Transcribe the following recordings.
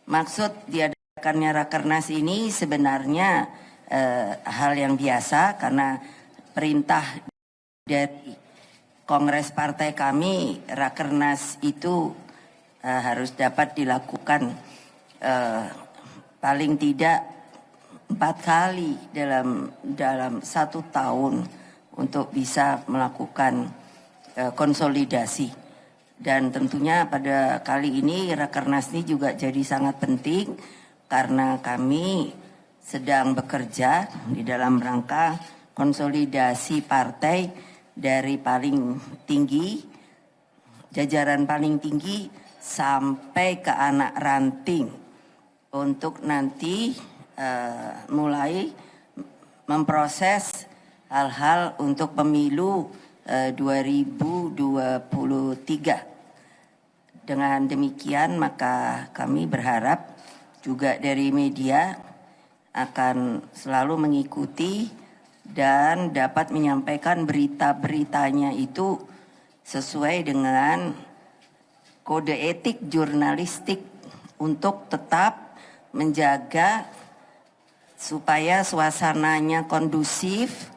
Maksud diadakannya Rakernas ini sebenarnya hal yang biasa karena perintah dari Kongres Partai kami, Rakernas itu harus dapat dilakukan paling tidak 4 kali dalam 1 tahun untuk bisa melakukan konsolidasi. Dan tentunya pada kali ini Rakernas ini juga jadi sangat penting karena kami sedang bekerja di dalam rangka konsolidasi partai dari paling tinggi, jajaran paling tinggi sampai ke anak ranting untuk nanti mulai memproses hal-hal untuk pemilu 2023. Dengan demikian maka kami berharap juga dari media akan selalu mengikuti dan dapat menyampaikan berita-beritanya itu sesuai dengan kode etik jurnalistik untuk tetap menjaga supaya suasananya kondusif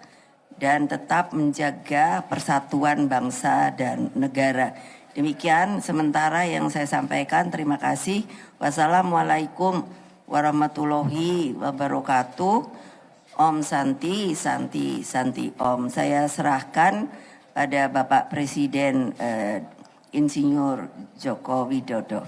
dan tetap menjaga persatuan bangsa dan negara. Demikian sementara yang saya sampaikan. Terima kasih. Wassalamualaikum warahmatullahi wabarakatuh. Om Santi, Santi, Santi Om. Saya serahkan pada Bapak Presiden Insinyur Joko Widodo.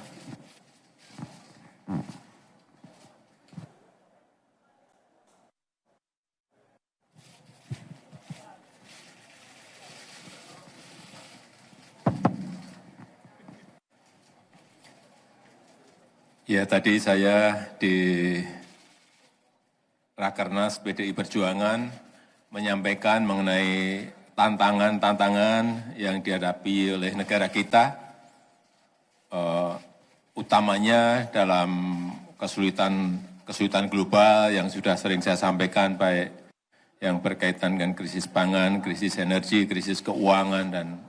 Ya, tadi saya di Rakernas PDI Perjuangan menyampaikan mengenai tantangan-tantangan yang dihadapi oleh negara kita, utamanya dalam kesulitan global yang sudah sering saya sampaikan, baik yang berkaitan dengan krisis pangan, krisis energi, krisis keuangan, dan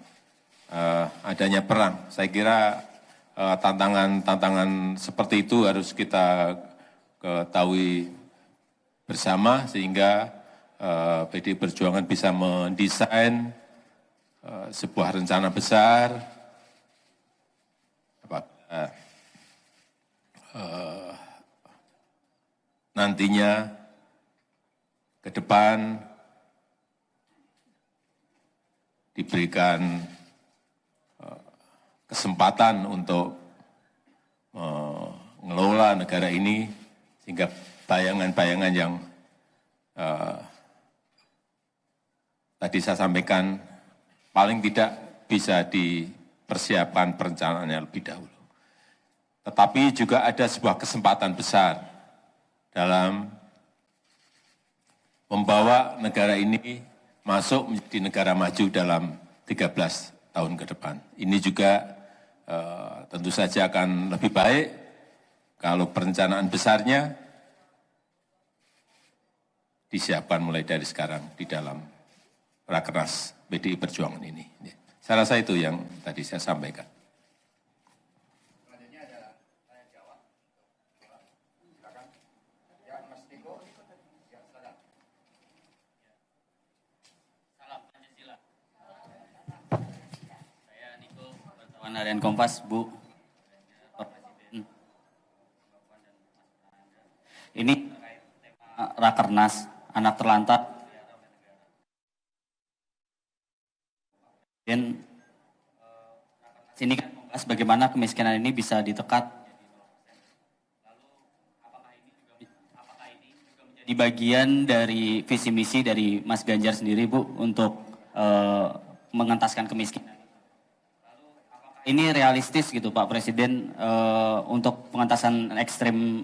adanya perang. Saya kira tantangan-tantangan seperti itu harus kita ketahui bersama sehingga PDI Perjuangan bisa mendesain sebuah rencana besar nantinya ke depan diberikan kesempatan untuk mengelola negara ini sehingga bayangan-bayangan yang tadi saya sampaikan paling tidak bisa dipersiapkan perencanaannya lebih dahulu. Tetapi juga ada sebuah kesempatan besar dalam membawa negara ini masuk menjadi negara maju dalam 13 tahun ke depan. Ini juga tentu saja akan lebih baik kalau perencanaan besarnya disiapkan mulai dari sekarang di dalam Rakernas PDI Perjuangan ini. Saya rasa itu yang tadi saya sampaikan. Harian Kompas, Bu. Ini Rakernas, anak terlantar. Dan sini kan membahas bagaimana kemiskinan ini bisa ditekan. Apakah ini juga menjadi bagian dari visi misi dari Mas Ganjar sendiri, Bu, untuk mengentaskan kemiskinan? Ini realistis gitu Pak Presiden untuk pengentasan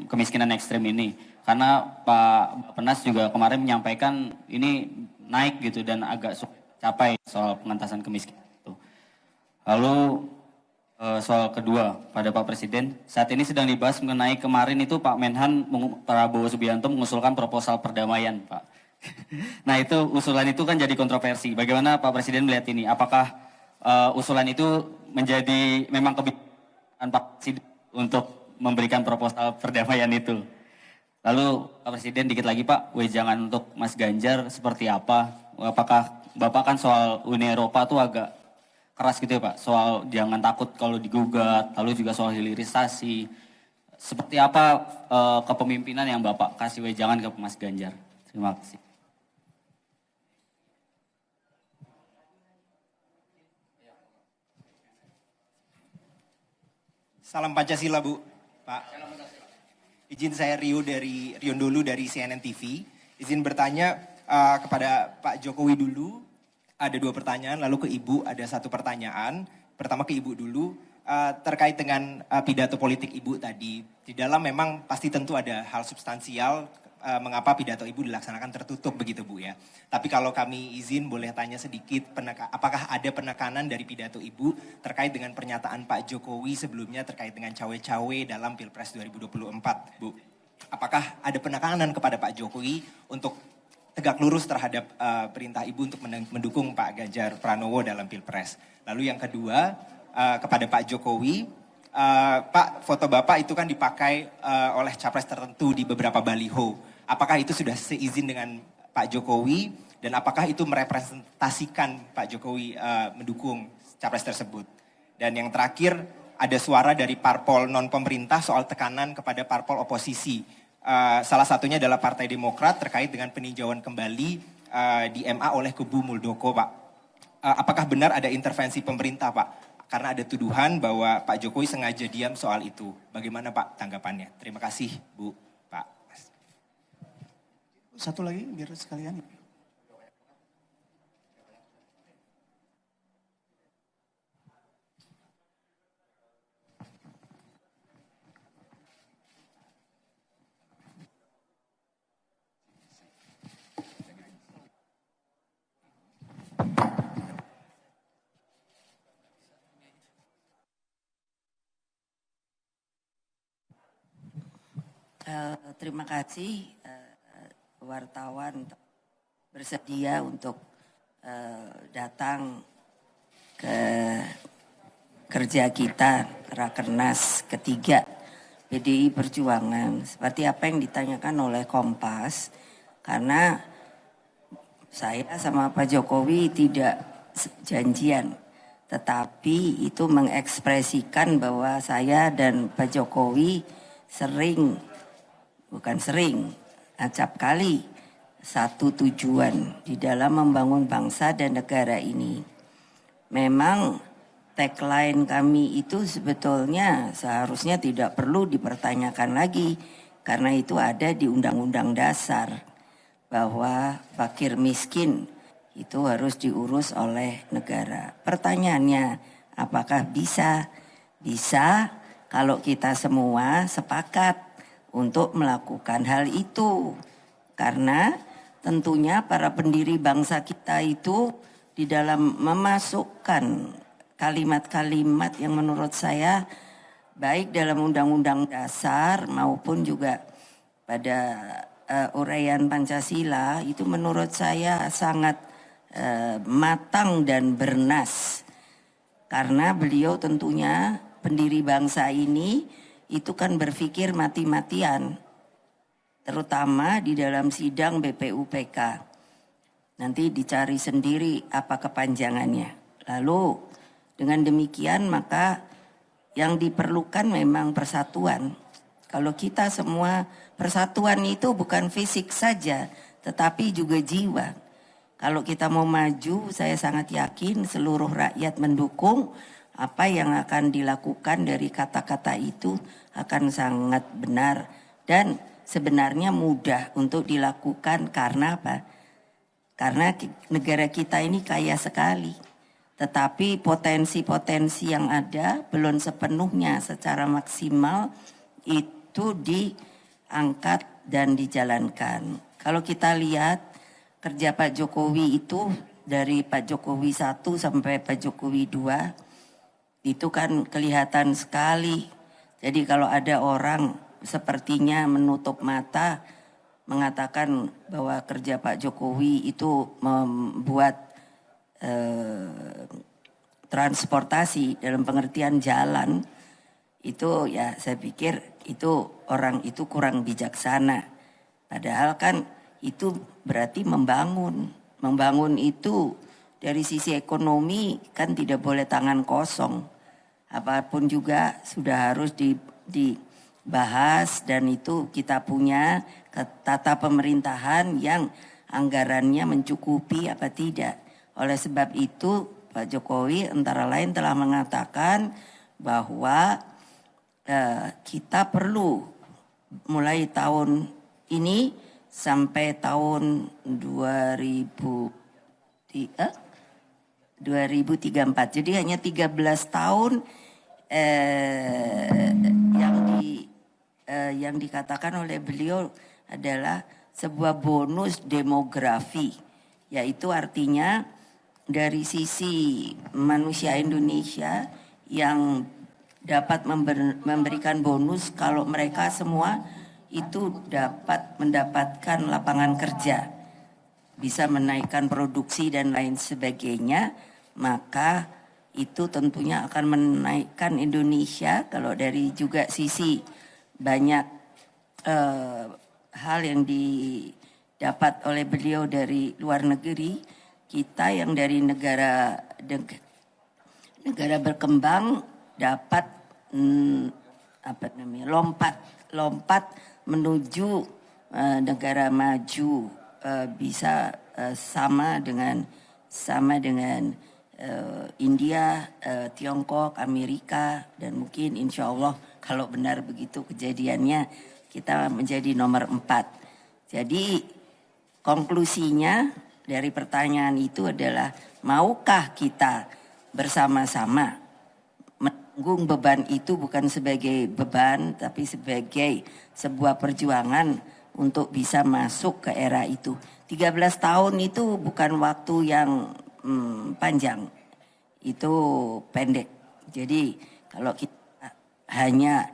kemiskinan ekstrim ini, karena Pak Penas juga kemarin menyampaikan ini naik gitu dan agak sulit capai soal pengentasan kemiskinan itu. Lalu soal kedua pada Pak Presiden, saat ini sedang dibahas mengenai kemarin itu Pak Menhan Prabowo Subianto mengusulkan proposal perdamaian, Pak. Nah itu usulan itu kan jadi kontroversi. Bagaimana Pak Presiden melihat ini? Apakah usulan itu menjadi memang kebijakan Pak Presiden untuk memberikan proposal perdamaian itu. Lalu Pak Presiden dikit lagi Pak, wejangan untuk Mas Ganjar seperti apa? Apakah Bapak kan soal Uni Eropa tuh agak keras gitu ya Pak, soal jangan takut kalau digugat, lalu juga soal hilirisasi. Seperti apa kepemimpinan yang Bapak kasih wejangan ke Mas Ganjar? Terima kasih. Salam Pancasila, Bu. Pak. Izin saya Rion dulu dari CNN TV. Izin bertanya kepada Pak Jokowi dulu. Ada 2 pertanyaan, lalu ke Ibu ada 1 pertanyaan. Pertama ke Ibu dulu, terkait dengan pidato politik Ibu tadi. Di dalam memang pasti tentu ada hal substansial mengapa pidato Ibu dilaksanakan tertutup begitu Bu ya. Tapi kalau kami izin boleh tanya sedikit, apakah ada penekanan dari pidato Ibu terkait dengan pernyataan Pak Jokowi sebelumnya terkait dengan cawe-cawe dalam Pilpres 2024 Bu? Apakah ada penekanan kepada Pak Jokowi untuk tegak lurus terhadap perintah Ibu untuk mendukung Pak Ganjar Pranowo dalam Pilpres? Lalu yang kedua kepada Pak Jokowi, Pak, foto Bapak itu kan dipakai oleh capres tertentu di beberapa baliho. Apakah itu sudah seizin dengan Pak Jokowi dan apakah itu merepresentasikan Pak Jokowi mendukung capres tersebut? Dan yang terakhir, ada suara dari parpol non pemerintah soal tekanan kepada parpol oposisi. Salah satunya adalah Partai Demokrat terkait dengan peninjauan kembali di MA oleh kubu Muldoko, Pak. Apakah benar ada intervensi pemerintah, Pak? Karena ada tuduhan bahwa Pak Jokowi sengaja diam soal itu. Bagaimana Pak tanggapannya? Terima kasih Bu, Pak. Satu lagi biar sekalian. Terima kasih wartawan bersedia untuk datang ke kerja kita Rakernas ketiga PDI Perjuangan. Seperti apa yang ditanyakan oleh Kompas, karena saya sama Pak Jokowi tidak janjian, tetapi itu mengekspresikan bahwa saya dan Pak Jokowi acap kali satu tujuan di dalam membangun bangsa dan negara ini. Memang tagline kami itu sebetulnya seharusnya tidak perlu dipertanyakan lagi, karena itu ada di Undang-Undang Dasar bahwa fakir miskin itu harus diurus oleh negara. Pertanyaannya, apakah bisa? Bisa kalau kita semua sepakat untuk melakukan hal itu. Karena tentunya para pendiri bangsa kita itu di dalam memasukkan kalimat-kalimat yang menurut saya baik dalam Undang-Undang Dasar maupun juga pada uraian Pancasila itu menurut saya sangat matang dan bernas. Karena beliau tentunya pendiri bangsa ini itu kan berpikir mati-matian, terutama di dalam sidang BPUPK. Nanti dicari sendiri apa kepanjangannya. Lalu dengan demikian maka yang diperlukan memang persatuan. Kalau kita semua persatuan itu bukan fisik saja, tetapi juga jiwa. Kalau kita mau maju, saya sangat yakin seluruh rakyat mendukung. Apa yang akan dilakukan dari kata-kata itu akan sangat benar dan sebenarnya mudah untuk dilakukan. Karena apa? Karena negara kita ini kaya sekali, tetapi potensi-potensi yang ada belum sepenuhnya secara maksimal itu diangkat dan dijalankan. Kalau kita lihat kerja Pak Jokowi itu dari Pak Jokowi 1 sampai Pak Jokowi 2 itu kan kelihatan sekali. Jadi kalau ada orang sepertinya menutup mata mengatakan bahwa kerja Pak Jokowi itu membuat transportasi dalam pengertian jalan Itu ya saya pikir itu orang itu kurang bijaksana. Padahal kan itu berarti membangun. Membangun itu dari sisi ekonomi kan tidak boleh tangan kosong. Apapun juga sudah harus dibahas dan itu kita punya tata pemerintahan yang anggarannya mencukupi apa tidak. Oleh sebab itu Pak Jokowi antara lain telah mengatakan bahwa kita perlu mulai tahun ini sampai tahun 2034. Jadi hanya 13 tahun yang dikatakan oleh beliau adalah sebuah bonus demografi, yaitu artinya dari sisi manusia Indonesia yang dapat memberikan bonus kalau mereka semua itu dapat mendapatkan lapangan kerja, bisa menaikkan produksi dan lain sebagainya, maka itu tentunya akan menaikkan Indonesia. Kalau dari juga sisi banyak hal yang didapat oleh beliau dari luar negeri, kita yang dari negara berkembang dapat lompat menuju negara maju, bisa sama dengan India, Tiongkok, Amerika, dan mungkin insya Allah kalau benar begitu kejadiannya kita menjadi nomor 4. Jadi konklusinya dari pertanyaan itu adalah maukah kita bersama-sama menanggung beban itu bukan sebagai beban tapi sebagai sebuah perjuangan untuk bisa masuk ke era itu. 13 tahun itu bukan waktu yang panjang, itu pendek. Jadi kalau kita hanya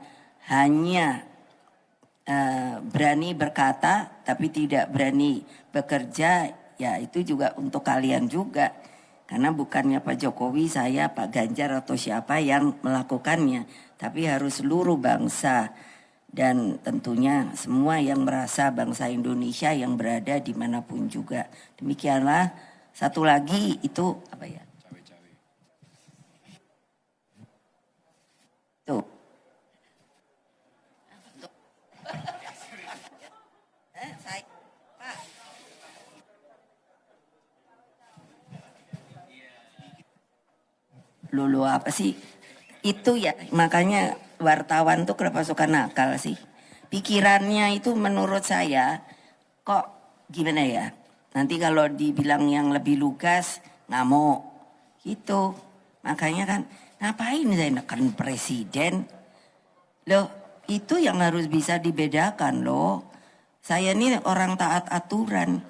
berani berkata tapi tidak berani bekerja, ya itu juga untuk kalian juga. Karena bukannya Pak Jokowi, saya, Pak Ganjar atau siapa yang melakukannya, tapi harus seluruh bangsa dan tentunya semua yang merasa bangsa Indonesia yang berada dimanapun juga. Demikianlah. Satu lagi itu apa ya? Tuh. Saya, Pak. Lulu apa sih? Itu ya makanya wartawan tuh kenapa suka nakal sih? Pikirannya itu menurut saya kok gimana ya? Nanti kalau dibilang yang lebih lugas ngamuk gitu. Makanya kan ngapain saya neken presiden? Loh itu yang harus bisa dibedakan loh. Saya ini orang taat aturan.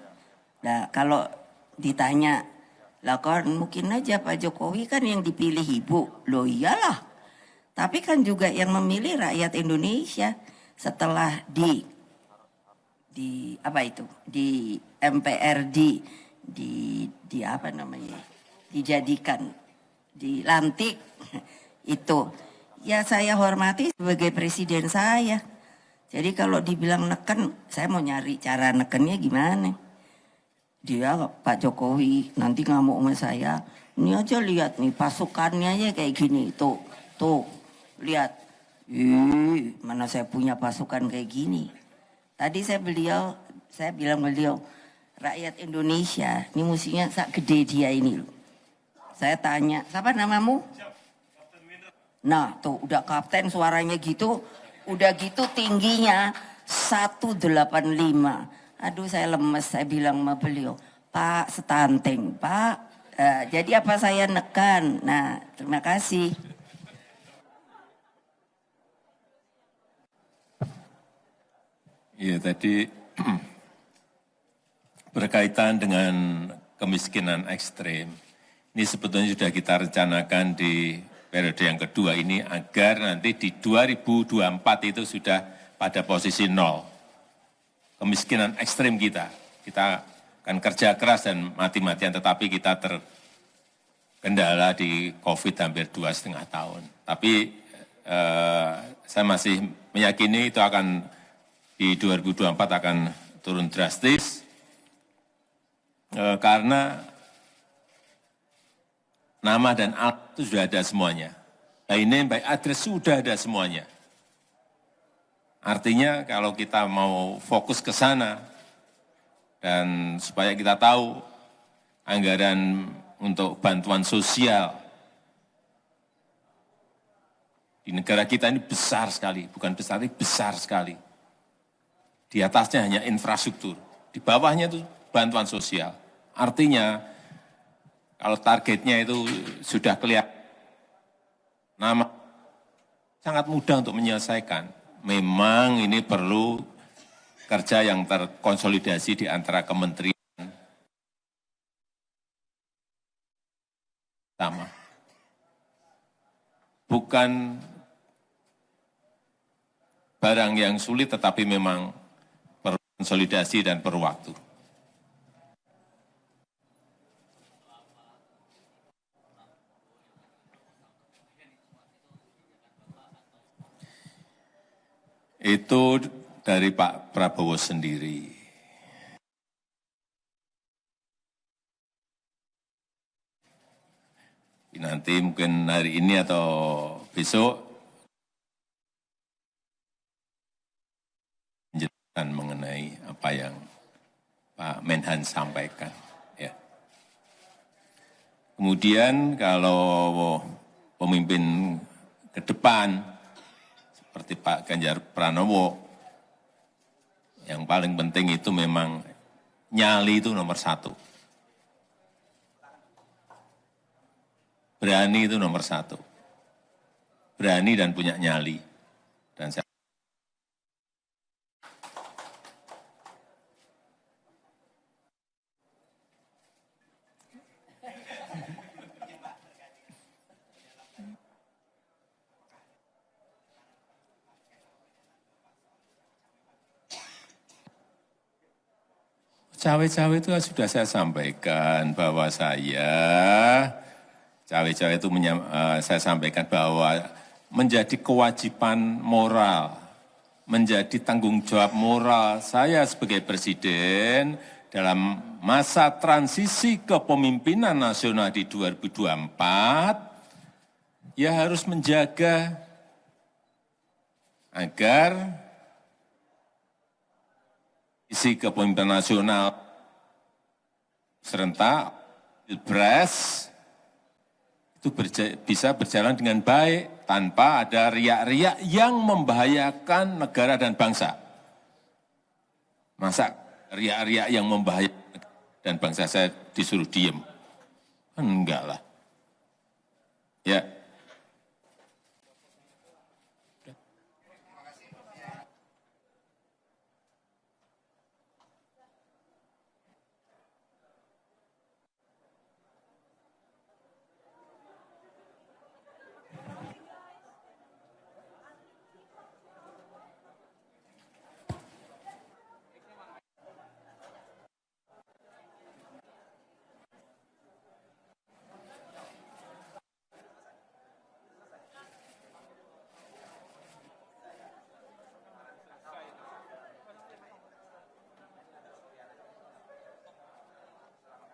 Nah kalau ditanya, lah kan mungkin aja Pak Jokowi kan yang dipilih ibu. Loh iyalah. Tapi kan juga yang memilih rakyat Indonesia setelah di apa itu? Di MPRD di apa namanya? Dijadikan, dilantik itu. Ya saya hormati sebagai presiden saya. Jadi kalau dibilang neken, saya mau nyari cara nekennya gimana? Dia Pak Jokowi nanti ngamuk sama saya. Ini aja lihat nih pasukannya aja kayak gini. Tuh lihat. Mana saya punya pasukan kayak gini. Tadi saya bilang beliau, rakyat Indonesia ini musiknya sak gede dia ini loh. Saya tanya, siapa namamu? Nah tuh udah kapten suaranya gitu. Udah gitu tingginya 185. Aduh saya lemes, saya bilang sama beliau, Pak stunting, Pak. Jadi apa saya nekan? Nah terima kasih. Iya tadi berkaitan dengan kemiskinan ekstrim. Ini sebetulnya sudah kita rencanakan di periode yang kedua ini agar nanti di 2024 itu sudah pada posisi 0. Kemiskinan ekstrim kita akan kerja keras dan mati-matian, tetapi kita terkendala di COVID hampir 2,5 tahun. Tapi saya masih meyakini itu akan di 2024 akan turun drastis karena nama dan alat itu sudah ada semuanya. By name, by address sudah ada semuanya. Artinya kalau kita mau fokus ke sana dan supaya kita tahu anggaran untuk bantuan sosial di negara kita ini besar sekali, bukan besar, ini besar sekali. Di atasnya hanya infrastruktur, di bawahnya itu bantuan sosial. Artinya kalau targetnya itu sudah kelihatan, nama sangat mudah untuk menyelesaikan. Memang ini perlu kerja yang terkonsolidasi di antara kementerian sama. Bukan barang yang sulit tetapi memang perlu konsolidasi dan perlu waktu. Itu dari Pak Prabowo sendiri. Nanti mungkin hari ini atau besok menjelaskan mengenai apa yang Pak Menhan sampaikan. Ya. Kemudian kalau pemimpin ke depan seperti Pak Ganjar Pranowo, yang paling penting itu memang nyali itu nomor satu. Berani itu nomor satu. Berani dan punya nyali. Dan saya cawe-cawe itu sudah saya sampaikan bahwa cawe-cawe itu saya sampaikan bahwa menjadi kewajiban moral, menjadi tanggung jawab moral saya sebagai presiden dalam masa transisi kepemimpinan nasional di 2024, ya harus menjaga agar isi kepemimpinan nasional serentak, Pilpres, itu bisa berjalan dengan baik tanpa ada riak-riak yang membahayakan negara dan bangsa. Masa riak-riak yang membahayakan negara dan bangsa saya disuruh diem? Enggak lah. Ya.